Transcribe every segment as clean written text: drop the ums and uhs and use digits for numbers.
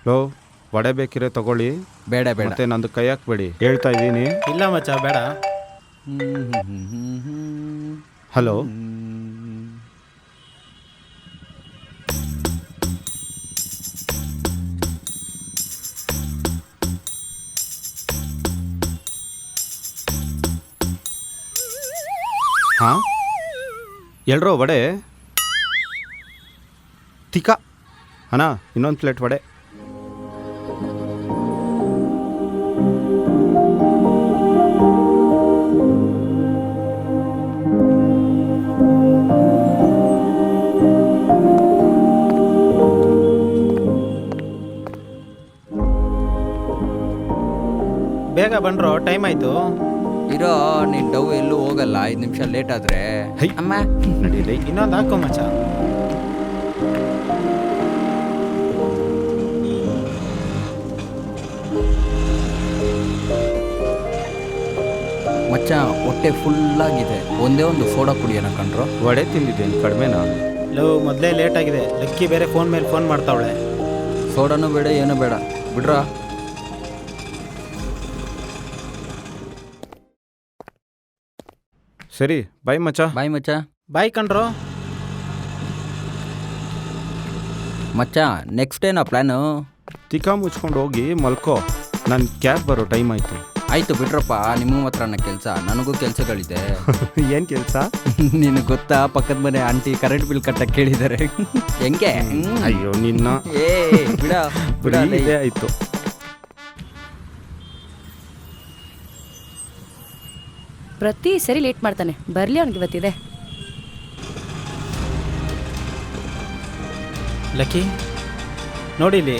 Low vada ಬೇಕಿದ್ರೆ ತಗೊಳ್ಳಿ. ಬೇಡ ಬೇಡ. ಮತ್ತೆ ನಂದು ಕೈ ಹಾಕ್ಬೇಡಿ, ಹೇಳ್ತಾ ಇದ್ದೀನಿ. ಇಲ್ಲ ಮಚ್ಚ ಬೇಡ. ಹಲೋ, ಹಾಂ ಎಲ್ರೋ ವಡೆ ತಿಕ್ಕ ಅಣ್ಣ, ಇನ್ನೊಂದು ಪ್ಲೇಟ್ ವಡೆ. ಬೇಗ ಬಂಡ್ರೋ, ಟೈಮ್ ಆಯ್ತು. ಇರೋ ನಿನ್ ಡವ್ ಎಲ್ಲೂ ಹೋಗಲ್ಲ. 5 ನಿಮಿಷ ಲೇಟ್ ಆದ್ರೆ ಹೈ ಅಮ್ಮ ನಡೀಲಿ. ಇನ್ನೊಂದು ಹಾಕೋ ಮಚ್ಚ. ಮಚ್ಚ ಹೊಟ್ಟೆ ಫುಲ್ ಆಗಿದೆ. ಒಂದೇ ಒಂದು ಸೋಡಾ ಕುಡಿಯೋಣ ಕಣ್ರು. ವಡೆ ತಿಂದಿದ್ದೇನು ಕಡಿಮೆನಾ? ಲವ್ ಮೊದಲೇ ಲೇಟ್ ಆಗಿದೆ. ಲಕ್ಕಿ ಬೇರೆ ಫೋನ್ ಮೇಲೆ ಫೋನ್ ಮಾಡ್ತಾವಳೆ. ಸೋಡಾನು ಬೇಡ ಏನೂ ಬೇಡ ಬಿಡ್ರ. ಸರಿ ಬಾಯ್ ಮಚ್ಚ. ಬಾಯ್ ಮಚ್ಚ. ಬಾಯ್ ಕಣ್ರೋ. ಮಚ್ಚ ನೆಕ್ಸ್ಟ್ ಏನಾ ಪ್ಲ್ಯಾನು? ತಿಕ್ಕ ಮುಚ್ಕೊಂಡು ಹೋಗಿ ಮಲ್ಕೋ, ನನ್ನ ಕ್ಯಾಬ್ ಬರೋ ಟೈಮ್ ಆಯಿತು. ಆಯ್ತು ಬಿಡ್ರಪ್ಪ, ನಿಮ್ಮ ಮಾತ್ರನ ಕೆಲಸ, ನನಗೂ ಕೆಲಸಗಳಿದೆ. ಏನು ಕೆಲಸ? ನಿನಗೆ ಗೊತ್ತಾ, ಪಕ್ಕದ ಮನೆ ಆಂಟಿ ಕರೆಂಟ್ ಬಿಲ್ ಕಟ್ಟಕ್ಕೆ ಕೇಳಿದ್ದಾರೆ. ಹೆಂಗೆ? ಅಯ್ಯೋ ನಿನ್ನ ಏ ಬಿಡ ಬಿಡ. ಇದೇ ಆಯಿತು. ಪ್ರತಿ ಸರಿ ಲೇಟ್ ಮಾಡ್ತಾನೆ. ಬರ್ಲಿ ಅವ್ನಿಗೆ ಇವತ್ತಿದೆ. ಲಕ್ಕಿ ನೋಡಿಲಿ.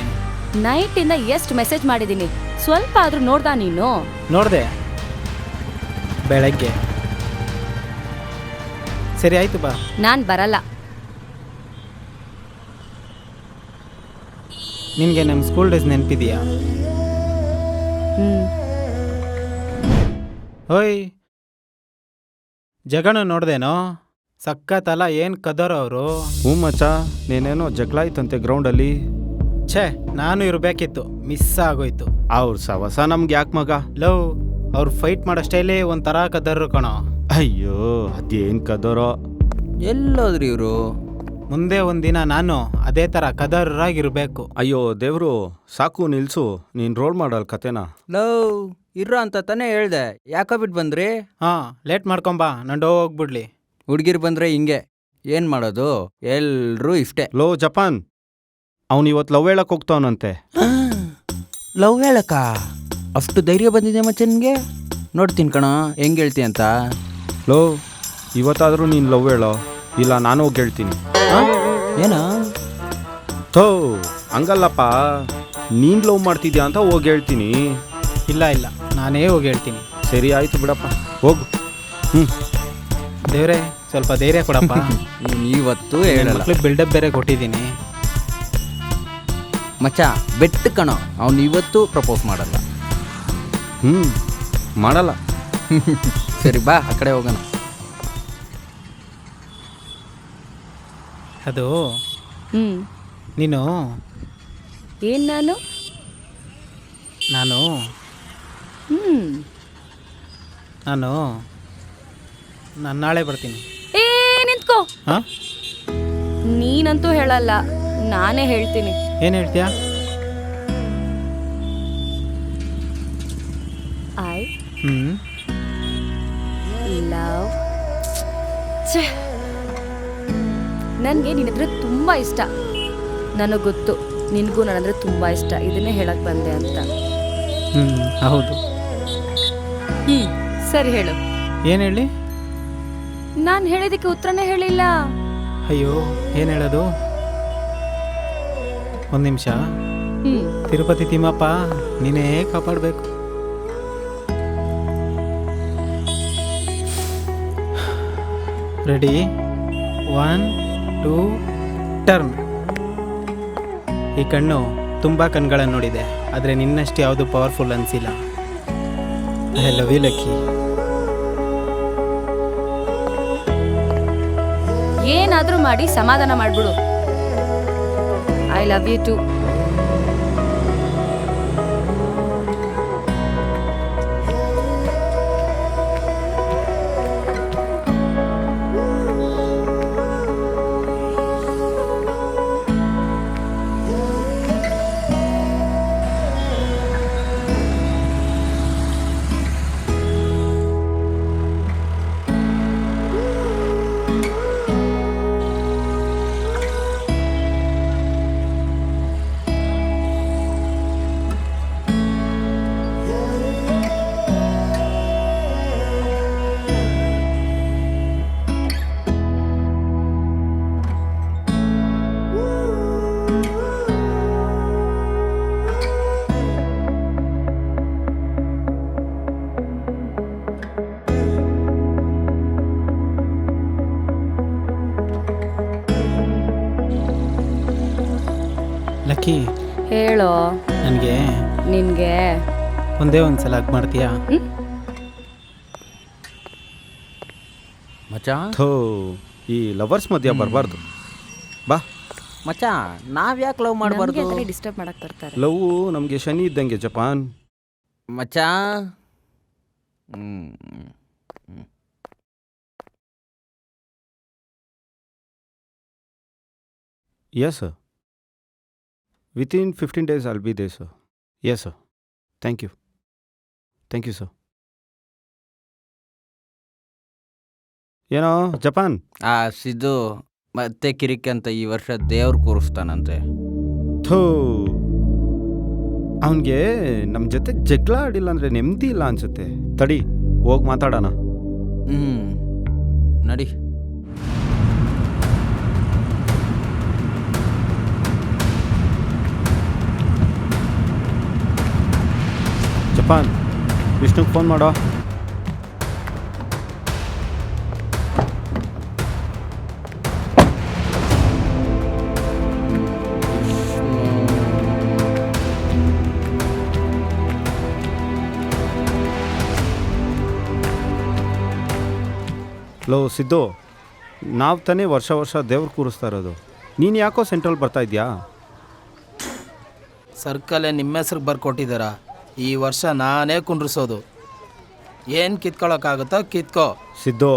ನೈಟಿಂದ ಎಷ್ಟು ಮೆಸೇಜ್ ಮಾಡಿದ್ದೀನಿ, ಸ್ವಲ್ಪ ಆದ್ರೂ ನೋಡ್ದ ನೀನು? ನೋಡಿದೆ ಬೆಳಗ್ಗೆ. ಸರಿ ಆಯ್ತು ಬಾ. ನಾನ್ ಬರಲ್ಲ. ನಿನಗೆ ನಮ್ಮ ಸ್ಕೂಲ್ ಡೇಸ್ ನೆನಪಿದೆಯಾ? ಓಯ್ ಜಗನು ನೋಡ್ದೇನೋ? ಸಕ್ಕತ್ತಲ್ಲ, ಏನು ಕದರೋ ಅವರು. ಹ್ಞೂ ಮಚ್ಚ, ನೀನೇನೋ ಜಗಳ ಆಯ್ತಂತೆ ಗ್ರೌಂಡಲ್ಲಿ. ಛೇ, ನಾನು ಇರಬೇಕಿತ್ತು, ಮಿಸ್ ಆಗೋಯ್ತು. ಅವ್ರ ಸವಸ ನಮ್ಗೆ ಯಾಕೆ ಮಗ? ಲವ್ ಅವ್ರು ಫೈಟ್ ಮಾಡೋ ಸ್ಟೈಲೇ ಒಂಥರ ಕದರ್ರು ಕಣೋ. ಅಯ್ಯೋ ಅದೇನು ಕದರೋ. ಎಲ್ಲೋದ್ರಿ ಇವರು? ಮುಂದೆ ಒಂದಿನ ನಾನು ಅದೇ ಥರ ಕದರಾಗಿರ್ಬೇಕು. ಅಯ್ಯೋ ದೇವ್ರು, ಸಾಕು ನಿಲ್ಸು, ನೀನು ರೋಲ್ ಮಾಡಲ್ ಕತೆನಾ. ಲವ್ ಇರ್ರ ಅಂತ ತಾನೇ ಹೇಳ್ದೆ, ಯಾಕೋ ಬಿಟ್ಟು ಬಂದ್ರಿ? ಹಾಂ ಲೇಟ್ ಮಾಡ್ಕೊಂಬಾ, ನಂಡು ಹೋಗ್ಬಿಡ್ಲಿ. ಹುಡ್ಗಿರ್ ಬಂದ್ರೆ ಹಿಂಗೆ, ಏನ್ ಮಾಡೋದು? ಎಲ್ರೂ ಇಷ್ಟೇ. ಲೋ ಜಪಾನ್, ಅವ್ನು ಇವತ್ತು ಲವ್ ಹೇಳಕ್ ಹೋಗ್ತಾವನಂತೆ. ಲವ್ ಹೇಳಕ್ಕ ಅಷ್ಟು ಧೈರ್ಯ ಬಂದಿದೆ ಮಚ್ಚ ನಿನ್ಗೆ? ನೋಡ್ತೀನಿ ಕಣ ಹೆಂಗ್ ಹೇಳ್ತಿ ಅಂತ. ಲೋ ಇವತ್ತಾದರೂ ನೀನು ಲವ್ ಹೇಳೋ, ಇಲ್ಲ ನಾನು ಹೋಗಿ ಹೇಳ್ತೀನಿ. ಏನ? ಥೋ ಹಂಗಲ್ಲಪ್ಪ, ನೀನು ಲವ್ ಮಾಡ್ತಿದ್ಯಾ ಅಂತ ಹೋಗಿ ಹೇಳ್ತೀನಿ. ಇಲ್ಲ ಇಲ್ಲ, ನಾನೇ ಹೋಗಿ ಹೇಳ್ತೀನಿ. ಸರಿ ಆಯ್ತು ಬಿಡಪ್ಪ, ಹೋಗು. ದೇವ್ರೆ ಸ್ವಲ್ಪ ಧೈರ್ಯ ಕೊಡಪ್ಪ. ನೀನ್ ಇವತ್ತು ಹೇಳಲ್ಲ ಮಕ್ಳಿಗೆ ಬಿಲ್ಡಪ್ ಬೇರೆ ಕೊಟ್ಟಿದ್ದೀನಿ. ಮಚ್ಚ ಬೆಟ್ಟು ಕಣೋ, ಅವ್ನು ಇವತ್ತು ಪ್ರಪೋಸ್ ಮಾಡಲ್ಲ. ಮಾಡಲ್ಲ. ಸರಿ ಬಾ ಆ ಕಡೆ ಹೋಗೋಣ. ಅದು ಹ್ಮ್ ನೀನು ಏನ್ ನಾನು? ನಾನು ಹ್ಮ್ ನಾನು ನಾನು ನಾಳೆ ಬರ್ತೀನಿ. ಏ ನಿಂತ್ಕೋ. ಹಾಂ ನೀನಂತೂ ಹೇಳಲ್ಲ, ನಾನೇ ಹೇಳ್ತೀನಿ. ಏನು ಹೇಳ್ತೀಯಾ? ಐ ಹ್ಞೂ ಲವ್. ನನಗೆ ನಿನ್ನತ್ರ ತುಂಬ ಇಷ್ಟ. ನನಗೆ ಗೊತ್ತು ನಿನಗೂ ನನ್ನಂದ್ರೆ ತುಂಬ ಇಷ್ಟ. ಇದನ್ನೇ ಹೇಳಕ್ ಬಂದೆ ಅಂತ. ಹೌದು. ಸರಿ ಹೇಳು. ಏನು ಹೇಳಿ? ನಾನು ಹೇಳಿದಕ್ಕೆ ಉತ್ತರನೇ ಹೇಳಿಲ್ಲ. ಅಯ್ಯೋ ಏನು ಹೇಳೋದು? ಒಂದು ನಿಮಿಷ. ತಿರುಪತಿ ತಿಮ್ಮಪ್ಪ ನೀನೇ ಕಾಪಾಡಬೇಕು. Ready, 1 2 turn. ಈ ಕಣ್ಣು ತುಂಬ ಕಣ್ಗಳನ್ನು ನೋಡಿದೆ, ಆದರೆ ನಿನ್ನಷ್ಟು ಯಾವುದು ಪವರ್ಫುಲ್ ಅನಿಸಿಲ್ಲ. I love you Lucky. ಏನಾದರೂ ಮಾಡಿ ಸಮಾಧಾನ ಮಾಡ್ಬಿಡು. I love you too. Akki ಹೇಳೋ ನನಗೆ ನಿನಗೆ ಒಂದೇ ಒಂದು ಸಲ ಹಗ್ ಮಾಡ್ತೀಯಾ? ಮಚ್ಚ ಥೋ ಈ ಲವರ್ಸ್ ಮಧ್ಯ ಬರಬಾರ್ದು. ಬಾ, ಮಚ್ಚ ನಾವ್ ಯಾಕೆ ಲವ್ ಮಾಡಬಾರ್ದು? ಡಿಸ್ಟರ್ಬ್ ಮಾಡಕ್ ಬರ್ತಾರೆ. ಲವ್ ನಮಗೆ ಶನಿ ಇದ್ದಂಗೆ ಜಪಾನ್. ಮಚ್ಚ Yes, sir. Within 15 days, I'll be there, sir. Yes, sir. Thank you. Thank you, sir. ಏನೋ ಜಪಾನ್? ಆ ಸಿದ್ದು ಮತ್ತೆ ಕಿರಿಕೆ ಅಂತ ಈ ವರ್ಷ ದೇವ್ರು ಕೂರಿಸ್ತಾನಂತೆ. ಥೋ, ಅವನಿಗೆ ನಮ್ಮ ಜೊತೆ ಜಗಳ ಆಡಿಲ್ಲ ಅಂದರೆ ನೆಮ್ಮದಿ ಇಲ್ಲ ಅನ್ಸುತ್ತೆ. ತಡಿ, ಹೋಗಿ ಮಾತಾಡೋಣ. ನಡಿ. ಜಪಾನ್, ವಿಷ್ಣುಗೆ ಫೋನ್ ಮಾಡೋ. ಲೋ ಸಿದ್ದು, ನಾವು ತಾನೇ ವರ್ಷ ವರ್ಷ ದೇವ್ರು ಕೂರಿಸ್ತಾ ಇರೋದು. ನೀನು ಯಾಕೋ ಸೆಂಟ್ರಲ್ ಬರ್ತಾ ಇದೆಯಾ? ಸರ್ಕಲ್ಲೇ ನಿಮ್ಮ ಹೆಸ್ರಿಗೆ ಬರ್ಕೊಟ್ಟಿದ್ದಾರ. ಈ ವರ್ಷ ನಾನೇ ಕುಂಡ್ರಿಸೋದು. ಏನು ಕಿತ್ಕೊಳ್ಳೋಕ್ಕಾಗುತ್ತೋ ಕಿತ್ಕೋ. ಸಿದ್ದು,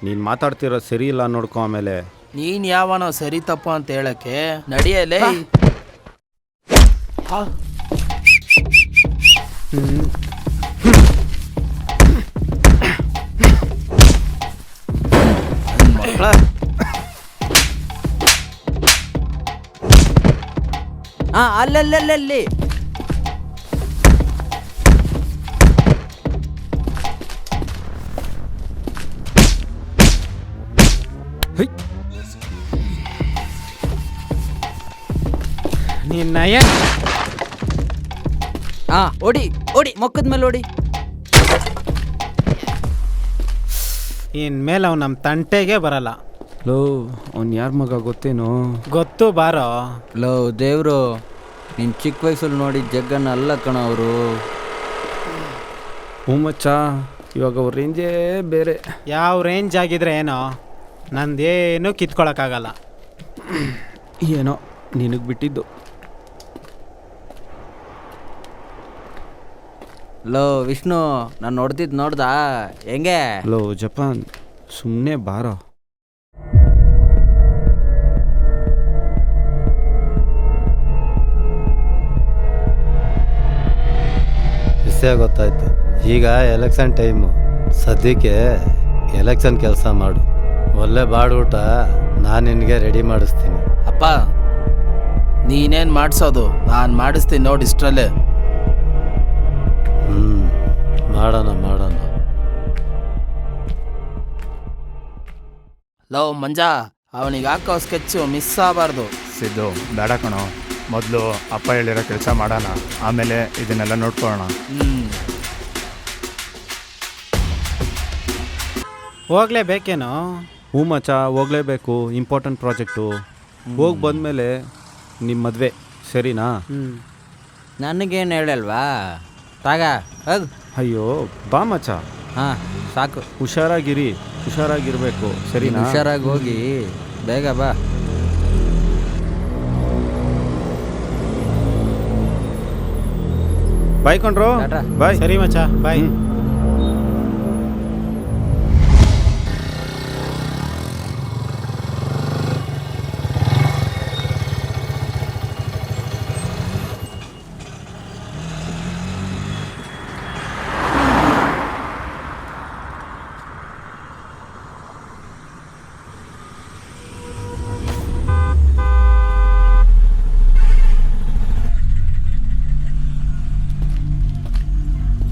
ನೀನು ಮಾತಾಡ್ತಿರೋದು ಸರಿ ಇಲ್ಲ ನೋಡ್ಕೊ. ಆಮೇಲೆ ನೀನು ಯಾವನೋ ಸರಿ ತಪ್ಪು ಅಂತ ಹೇಳಕ್ಕೆ ನಡಿಯಲೇ. ಮಕ್ಕಳ ಅಲ್ಲಲ್ಲಿ ನೀನು ನಯ ಓಡಿ ಓಡಿ, ಮೊಕ್ಕದ ಮೇಲೆ ಓಡಿ. ಇನ್ಮೇಲೆ ಅವ್ನು ನಮ್ಮ ತಂಟೆಗೆ ಬರಲ್ಲ. ಲೋ, ಅವ್ನು ಯಾರ ಮಗ ಗೊತ್ತೇನೋ? ಗೊತ್ತು, ಬಾರೋ. ಲೋ ದೇವ್ರು, ನಿನ್ನ ಚಿಕ್ಕ ವಯಸ್ಸಲ್ಲಿ ನೋಡಿ ಜಗ್ಗನ್ನ ಅಲ್ಲ ಕಣ ಅವರು. ಹ್ಞೂ ಮಚ್ಚ, ಇವಾಗ ಅವ್ರ ರೇಂಜೇ ಬೇರೆ. ಯಾವ ರೇಂಜ್ ಆಗಿದ್ರೆ ಏನೋ, ನಂದೇನು ಕಿತ್ಕೊಳಕ್ಕಾಗಲ್ಲ. ಏನೋ ನಿನಗೆ ಬಿಟ್ಟಿದ್ದು. ಲೋ ವಿಷ್ಣು, ನಾನು ನೋಡ್ತಿದ್ದು ನೋಡ್ದಾ ಹೆಂಗೆ? ಲೋ ಜಪಾನ್, ಸುಮ್ಮನೆ ಬಾರೋ. ವಿಷಯ ಗೊತ್ತಾಯ್ತು. ಈಗ ಎಲೆಕ್ಷನ್ ಟೈಮು. ಸದ್ಯಕ್ಕೆ ಎಲೆಕ್ಷನ್ ಕೆಲಸ ಮಾಡು. ಒಳ್ಳೆ ಬಾಡೂಟ ನಾನು ನಿನಗೆ ರೆಡಿ ಮಾಡಿಸ್ತೀನಿ. ಅಪ್ಪ, ನೀನೇನು ಮಾಡಿಸೋದು? ನಾನು ಮಾಡಿಸ್ತೀನಿ ನೋಡಿ ಇಷ್ಟರಲ್ಲೇ. ಮಾಡೋಣ. ಲವ್ ಮಂಜ, ಅವನಿಗೆ ಹಾಕೋ ಸ್ಕೆಚ್ಚು ಮಿಸ್ ಆಗಬಾರ್ದು. ಸಿದ್ದು, ಬೇಡ ಕಣೋ. ಮೊದಲು ಅಪ್ಪ ಹೇಳಿರೋ ಕೆಲಸ ಮಾಡೋಣ, ಆಮೇಲೆ ಇದನ್ನೆಲ್ಲ ನೋಡ್ಕೊಳ್ಳೋಣ. ಹೋಗ್ಲೇಬೇಕೇನೋ? ಹ್ಞೂ ಮಚ್ಚ, ಹೋಗ್ಲೇಬೇಕು. Important project. ಹೋಗಿ ಬಂದಮೇಲೆ ನಿಮ್ಮ ಮದುವೆ, ಸರಿನಾ? ನನಗೇನು ಹೇಳಲ್ವಾ? ತಾಗ ಹೋಗು. ಅಯ್ಯೋ ಬಾ ಮಚ್ಚ. ಸಾಕು. ಹುಷಾರಾಗಿರ್ಬೇಕು, ಸರಿನಾ? ಹುಷಾರಾಗಿ ಹೋಗಿ ಬೇಗ ಬಾ. ಬಾಯ್ ಕೊಂಡ್ರು. ಬಾಯ್. ಸರಿ ಮಚ್ಚ, ಬಾಯ್.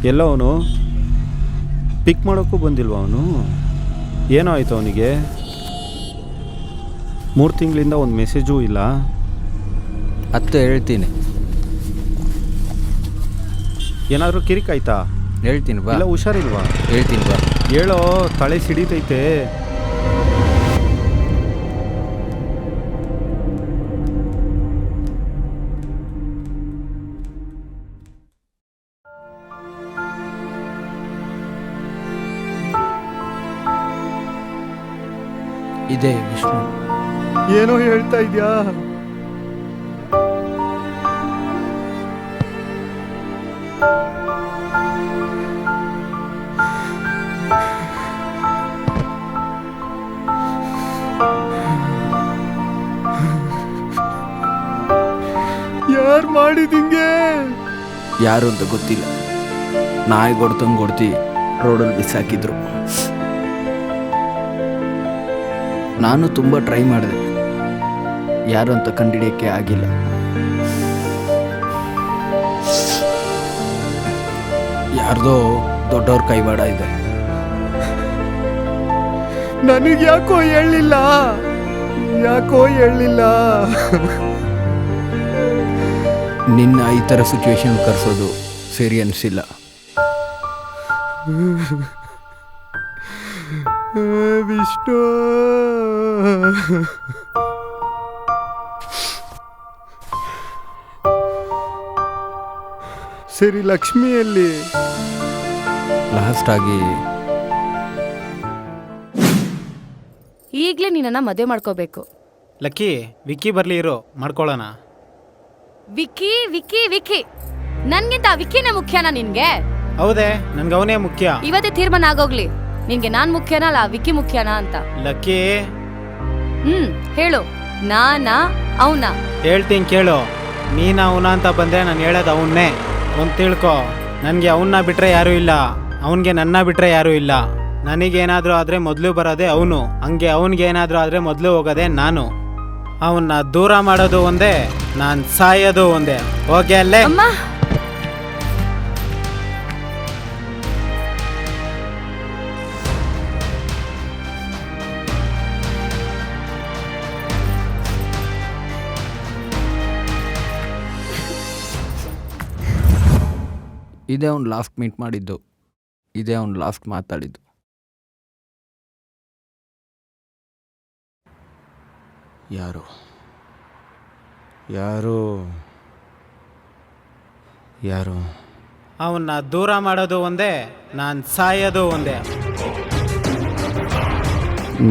ಎಲ್ಲ ಅವನು ಪಿಕ್ ಮಾಡೋಕ್ಕೂ ಬಂದಿಲ್ವ? ಅವನು ಏನೋ ಆಯಿತು ಅವನಿಗೆ? 3 ತಿಂಗಳಿಂದ ಒಂದು ಮೆಸೇಜೂ ಇಲ್ಲ. ಹೇಳ್ತೀನಿ. ಏನಾದರೂ ಕಿರಿಕಾಯ್ತಾ? ಹೇಳ್ತೀನಿ ಬಾ. ಇಲ್ಲ ಹುಷಾರಿಲ್ವಾ? ಹೇಳ್ತೀನಿ ಬಾ. ಹೇಳೋ, ತಲೆ ಸಿಡಿತೈತೆ. ಇದೆ ವಿಷ್ಣು. ಏನೋ ಹೇಳ್ತಾ ಇದ್ಯಾ? ಯಾರು ಮಾಡಿದಿಂಗೆ? ಯಾರು ಅಂತ ಗೊತ್ತಿಲ್ಲ. ನಾಯಿ ಹೊಡ್ತಂಗೆ ಹೊಡ್ತಿ ರೋಡಲ್ಲಿ ಬಿಸಾಕಿದ್ರು. ನಾನು ತುಂಬ ಟ್ರೈ ಮಾಡಿದೆ, ಯಾರು ಅಂತ ಕಂಡುಹಿಡಿಯೋಕ್ಕೆ ಆಗಿಲ್ಲ. ಯಾರ್ದೋ ದೊಡ್ಡವ್ರ ಕೈವಾಡ ಇದೆ. ನನಗೆ ಯಾಕೋ ಹೇಳಿಲ್ಲ, ಯಾಕೋ ಹೇಳಿಲ್ಲ. ನಿನ್ನ ಈ ಥರ ಸಿಚುವೇಶನ್ ಕರೆಸೋದು ಸರಿ ಅನಿಸಿಲ್ಲ. ವಿಷ್ಣು, ಸರಿ ಲಕ್ಷ್ಮಿಯಲ್ಲಿ ಲಾಸ್ಟ್ ಆಗಿ ಈಗಲೇ ನಿನ್ನನ್ನು ಮದುವೆ ಮಾಡ್ಕೋಬೇಕು. ಲಕ್ಕಿ, ವಿಕ್ಕಿ ಬರಲಿ ಇರೋ, ಮಾಡ್ಕೊಳ್ಳೋಣ. ವಿಕ್ಕಿ ವಿಕ್ಕಿ ವಿಕ್ಕಿ, ನನ್ಗಿಂತ ವಿಕ್ಕಿನೇ ಮುಖ್ಯನಾ ನಿನ್ಗೆ? ಹೌದೇ, ನನ್ಗೆ ಅವನೇ ಮುಖ್ಯ. ಇವತ್ತೇ ತೀರ್ಮಾನ ಆಗೋಗ್ಲಿ, ನಿನ್ಗೆ ನಾನ್ ಮುಖ್ಯನಾ ಅಲ್ಲ ವಿಕ್ಕಿ ಮುಖ್ಯನಾ ಅಂತ. ಲಕ್ಕಿ, ಹೇಳು, ನಾನಾ ಅವನಾ? ಹೇಳ್ತೀನಿ ಕೇಳು. ನೀನು ಅವನ ಅಂತ ಬಂದರೆ ನಾನು ಹೇಳೋದು ಅವನ್ನೇ. ಒಂದು ತಿಳ್ಕೊ, ನನಗೆ ಅವನ್ನ ಬಿಟ್ಟರೆ ಯಾರೂ ಇಲ್ಲ, ಅವನಿಗೆ ನನ್ನ ಬಿಟ್ಟರೆ ಯಾರೂ ಇಲ್ಲ. ನನಗೇನಾದರೂ ಆದರೆ ಮೊದಲು ಬರೋದೇ ಅವನು, ಹಂಗೆ ಅವನಿಗೇನಾದರೂ ಆದರೆ ಮೊದಲು ಹೋಗೋದೇ ನಾನು. ಅವನ್ನ ದೂರ ಮಾಡೋದು ಒಂದೇ, ನಾನು ಸಾಯೋದು ಒಂದೇ. ಹೋಗಿ ಅಲ್ಲೇ. ಅಮ್ಮ, ಇದೇ ಅವ್ನು ಲಾಸ್ಟ್ ಮೀಟ್ ಮಾಡಿದ್ದು, ಇದೇ ಅವ್ನು ಲಾಸ್ಟ್ ಮಾತಾಡಿದ್ದು. ಯಾರು ಯಾರು ಯಾರು ಅವನ್ನ ದೂರ ಮಾಡೋದು ಒಂದೇ, ನಾನು ಸಾಯೋದು ಒಂದೇ.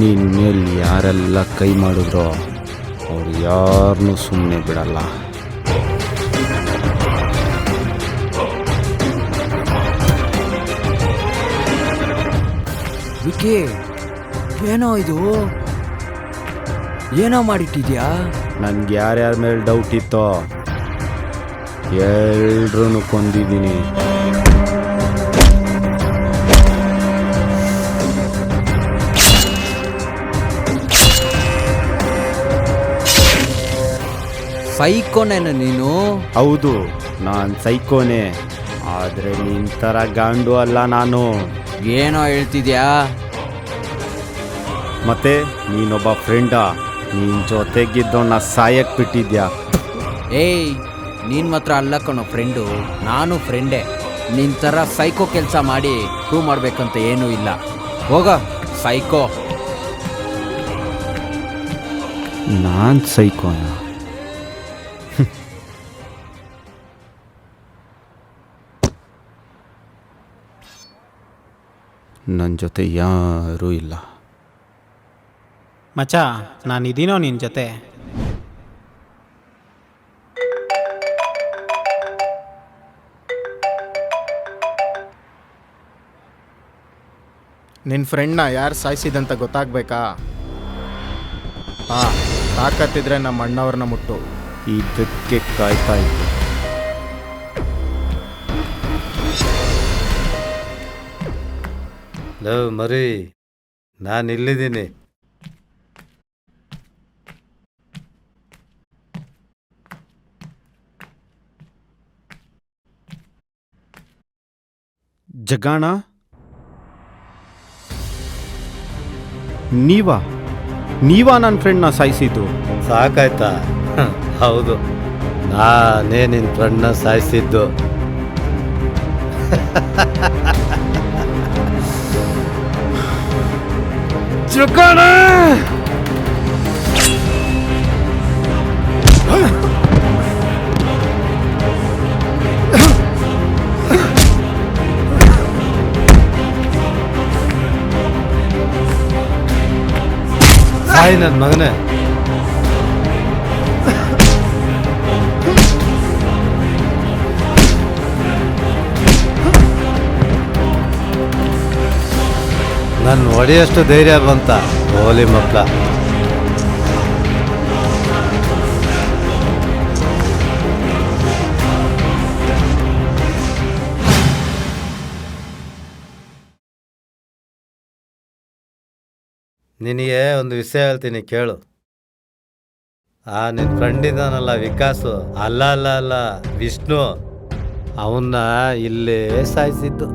ನಿನ್ನ ಮೇಲೆ ಯಾರೆಲ್ಲ ಕೈ ಮಾಡಿದ್ರೋ ಅವ್ರು ಯಾರನ್ನೂ ಸುಮ್ಮನೆ ಬಿಡಲ್ಲ. ವಿಕಿ, ಏನೋ ಇದು, ಏನೋ ಮಾಡಿಟ್ಟಿದ್ಯಾ? ನನಗೆ ಯಾರ್ಯಾರ ಮೇಲೆ ಡೌಟ್ ಇತ್ತೋ ಎಲ್ರೂ ಕೊಂದಿದ್ದೀನಿ. ಸೈಕೋನೇನ ನೀನು? ಹೌದು, ನಾನು ಸೈಕೋನೆ, ಆದರೆ ನಿನ್ನ ಥರ ಗಾಂಡು ಅಲ್ಲ ನಾನು. ಏನೋ ಹೇಳ್ತಿದ್ಯಾ? ಮತ್ತೆ ನೀನೊಬ್ಬ ಫ್ರೆಂಡಾ? ನಿನ್ನ ಜೊತೆಗಿದ್ದವನ್ನ ಸಾಯಕ್ಕೆ ಬಿಟ್ಟಿದ್ಯಾ? ಏಯ್, ನೀನು ಮಾತ್ರ ಅಲ್ಲ ಕಣೋ ಫ್ರೆಂಡು, ನಾನು ಫ್ರೆಂಡೇ. ನಿನ್ನ ಥರ ಸೈಕೋ ಕೆಲಸ ಮಾಡಿ ಪ್ರೂವ್ ಮಾಡಬೇಕಂತ ಏನೂ ಇಲ್ಲ. ಹೋಗ ಸೈಕೋ. ನಾನು ಸೈಕೋನ? ನನ್ನ ಜೊತೆ ಯಾರೂ ಇಲ್ಲ. ಮಚ್ಚ, ನಾನಿದ್ದೀನೋ ನಿನ್ನ ಜೊತೆ. ನಿನ್ನ ಫ್ರೆಂಡ್ನ ಯಾರು ಸಾಯಿಸಿದಂತ ಗೊತ್ತಾಗ್ಬೇಕಾ? ತಾಕತ್ತಿದ್ರೆ ನಮ್ಮ ಅಣ್ಣವ್ರನ್ನ ಮುಟ್ಟು. ಇದಕ್ಕೆ ಕಾಯ್ತಾ ಇದ್ದೆ. ಲವ್ ಮರಿ, ನಾನು ಇಲ್ಲಿದ್ದೀನಿ. ಜಗಾಣ, ನೀವಾ ನನ್ನ ಫ್ರೆಂಡ್ನ ಸಾಯಿಸಿದ್ದು? ಸಾಕಾಯ್ತಾ? ಹೌದು, ನಾನೇ ನಿನ್ನ ಫ್ರೆಂಡ್ನ ಸಾಯಿಸಿದ್ದು. ಜಗಾಣ! ಸಾಯಿ ನನ್ನ ಮಗನೇ. ನನ್ನ ಹೊಡೆಯಷ್ಟು ಧೈರ್ಯ ಬಂತ ಹೋಲಿ ಮಕ್ಕಳ. ನಿನಗೆ ಒಂದು ವಿಷಯ ಹೇಳ್ತೀನಿ ಕೇಳು. ನಿನ್ನ ಫ್ರೆಂಡ್ ಇದ್ದಾನಲ್ಲ ವಿಕಾಸು, ಅಲ್ಲ ವಿಷ್ಣು, ಅವನ್ನ ಇಲ್ಲೇ ಸಾಯಿಸಿದ್ದು.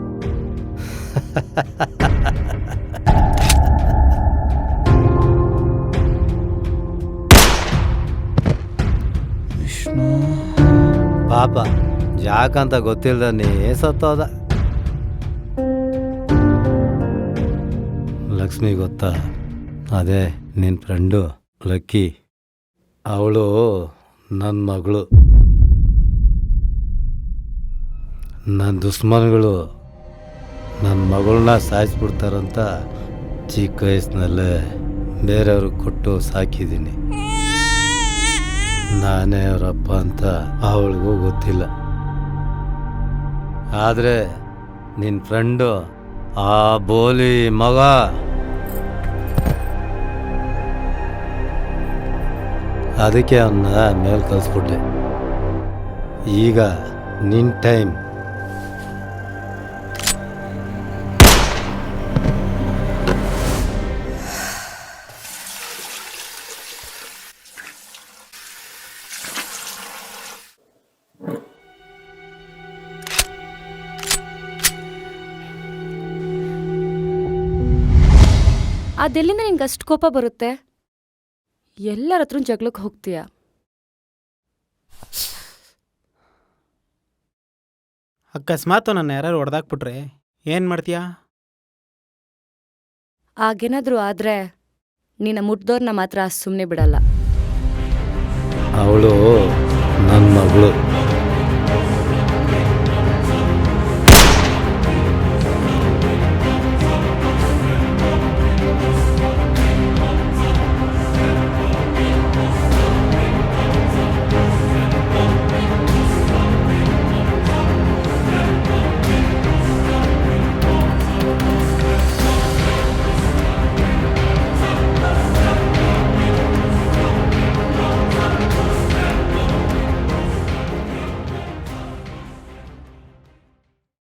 ವಿಷ್ಣು ಪಾಪ ಯಾಕಂತ ಗೊತ್ತಿಲ್ದನೇ ಸತ್ತೋದ. ಲಕ್ಷ್ಮಿ ಗೊತ್ತಾ? ಅದೇ ನಿನ್ನ ಫ್ರೆಂಡು ಲಕ್ಕಿ. ಅವಳು ನನ್ನ ಮಗಳು. ನನ್ನ ದುಶ್ಮನ್ಗಳು ನನ್ನ ಮಗಳನ್ನ ಸಾಯಿಸ್ಬಿಡ್ತಾರಂತ ಚಿಕ್ಕ ವಯಸ್ಸಿನಲ್ಲೇ ಬೇರೆಯವ್ರಿಗೆ ಕೊಟ್ಟು ಸಾಕಿದ್ದೀನಿ. ನಾನೇ ಅವರಪ್ಪ ಅಂತ ಅವಳಿಗೂ ಗೊತ್ತಿಲ್ಲ. ಆದರೆ ನಿನ್ನ ಫ್ರೆಂಡು ಆ ಬೋಲಿ ಮಗ ಅದಕ್ಕೆ ಅವನ್ನ ಮೇಲೆ ಕಳಿಸ್ಬಿಟ್ಟೆ. ಈಗ ನಿನ್ನ ಟೈಮ್. ಅದೆಲ್ಲಿಂದ ನಿನ್ಗೆ ಅಷ್ಟು ಕೋಪ ಬರುತ್ತೆ? ಎಲ್ಲರ ಹತ್ರ ಜಗಳಕ್ಕೆ ಹೋಗ್ತೀಯ. ಅಕಸ್ಮಾತ್ ನನ್ನ ಯಾರು ಹೊಡೆದಾಕ್ಬಿಟ್ರೆ ಏನು ಮಾಡ್ತೀಯಾ? ಆಗೇನಾದ್ರೂ ಆದ್ರೆ ನಿನ್ನ ಮುಟ್ದೋರ್ನ ಮಾತ್ರ ಸುಮ್ಮನೆ ಬಿಡಲ್ಲ. ಅವಳು ನನ್ನ ಮಗಳು.